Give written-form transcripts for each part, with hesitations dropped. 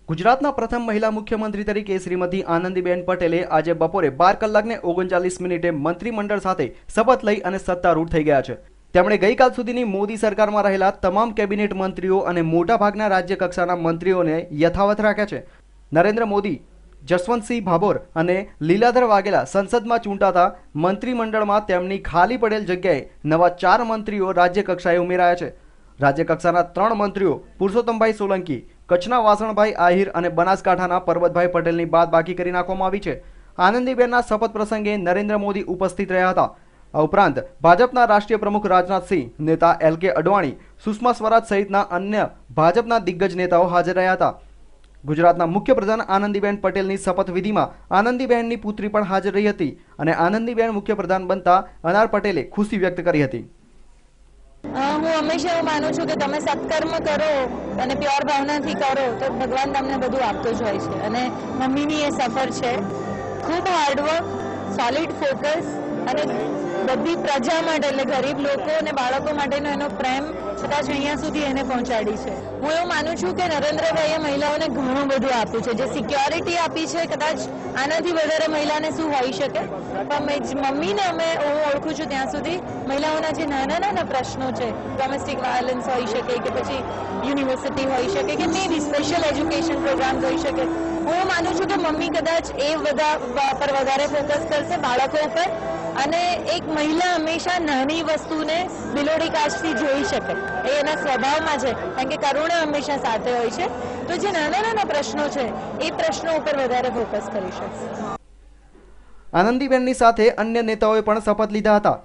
ગુજરાતના પ્રથમ મહિલા મુખ્યમંત્રી તરીકે શ્રીમતી આનંદીબેન પટેલે આજે બપોરે 12 કલાકને 39 મિનિટે મંત્રીમંડળ સાથે શપથ લઈ અને સત્તારૂઢ થઈ ગયા છે। તેમણે ગઈકાલ સુધીની મોદી સરકારમાં રહેલા તમામ કેબિનેટ મંત્રીઓ અને મોટાભાગના રાજ્ય કક્ષાના મંત્રીઓને યથાવત રાખ્યા છે। નરેન્દ્ર મોદી, જસવંતસિંહ ભાભોર અને લીલાધર વાઘેલા સંસદમાં ચૂંટાતા મંત્રીમંડળમાં તેમની ખાલી પડેલ જગ્યાએ નવા 4 મંત્રીઓ રાજ્ય કક્ષાએ ઉમેરાયા છે। રાજ્ય કક્ષાના 3 મંત્રીઓ પુરુષોત્તમભાઈ સોલંકી, કચ્છના વાસણભાઈ આહિર અને બનાસકાંઠાના પરબતભાઈ પટેલની બાદબાકી કરી નાખવામાં આવી છે। આનંદીબેનના શપથ પ્રસંગે નરેન્દ્ર મોદી ઉપસ્થિત રહ્યા હતા। આ ઉપરાંત ભાજપના રાષ્ટ્રીય પ્રમુખ રાજનાથસિંહ, નેતા LK અડવાણી, સુષ્મા સ્વરાજ સહિતના અન્ય ભાજપના દિગ્ગજ નેતાઓ હાજર રહ્યા હતા। ગુજરાતના મુખ્યપ્રધાન આનંદીબેન પટેલની શપથવિધિમાં આનંદીબેનની પુત્રી પણ હાજર રહી હતી અને આનંદીબેન મુખ્યપ્રધાન બનતા અનાર પટેલે ખુશી વ્યક્ત કરી હતી। હું હંમેશા એવું માનું છું કે તમે સત્કર્મ કરો અને પ્યોર ભાવનાથી કરો તો ભગવાન તમને બધું આપતો જ હોય છે અને મમ્મીની એ સફર છે। ખૂબ હાર્ડવર્ક, સોલિડ ફોકસ અને બધી પ્રજા માટે એટલે ગરીબ લોકો અને બાળકો માટેનો એનો પ્રેમ કદાચ અહીંયા સુધી એને પહોંચાડી છે। હું એવું માનું છું કે નરેન્દ્રભાઈએ મહિલાઓને ઘણું બધું આપ્યું છે, જે સિક્યોરિટી આપી છે કદાચ આનાથી વધારે મહિલાને શું હોઈ શકે, પણ મમ્મીને હું ઓળખું છું ત્યાં સુધી મહિલાઓના જે નાના નાના પ્રશ્નો છે, ડોમેસ્ટિક વાયોલન્સ હોઈ શકે કે પછી યુનિવર્સિટી હોઈ શકે કે મે બી સ્પેશિયલ એજ્યુકેશન પ્રોગ્રામ હોઈ શકે, હું માનું છું કે મમ્મી કદાચ એ બધા પર વધારે ફોકસ કરશે, બાળકો ઉપર। અને એક મહિલા હંમેશા નાની વસ્તુને બિલોડી કાચથી જોઈ શકે, એ એના સ્વભાવમાં છે, કારણ કે કરુણા હંમેશા સાથે હોય છે। તો જે નાના નાના પ્રશ્નો છે એ પ્રશ્નો ઉપર વધારે ફોકસ કરી શકશે। આનંદીબેનની સાથે અન્ય નેતાઓએ પણ શપથ લીધા હતા।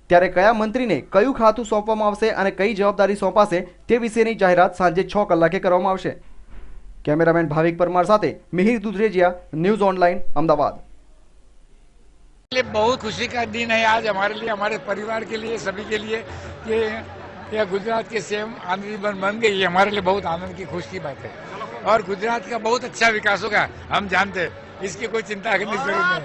ત્યારે કયા મંત્રીને કયું ખાતું સોંપવામાં આવશે અને કઈ જવાબદારી સોંપાશે તે વિશેની જાહેરાત સાંજે 6 કલાકે કરવામાં આવશે। કેમેરામેન ભાવિક પરમાર સાથે મિહિર દુધરેજિયા, न्यूज़ ऑनलाइन, अहमदाबाद। बहुत खुशी का दिन है आज हमारे लिए, हमारे परिवार के लिए, सभी के लिए कि यह गुजरात के सीएम आनंदीबेन बन गई। ये हमारे लिए बहुत आनंद की खुशी की बात है और गुजरात का बहुत अच्छा विकास होगा, हम जानते हैं, इसकी कोई चिंता करने की जरूरत नहीं।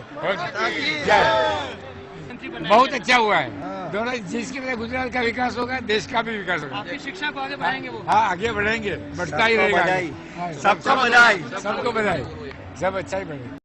बहुत अच्छा हुआ है दोनों, जिसकी वजह गुजरात का विकास होगा, देश का भी विकास होगा। आपकी शिक्षा को आगे बढ़ाएंगे वो? हाँ, आगे बढ़ेंगे, बढ़ता ही रहेगा। सबको बधाई, सबको बधाई, सब अच्छा ही बढ़ेगा।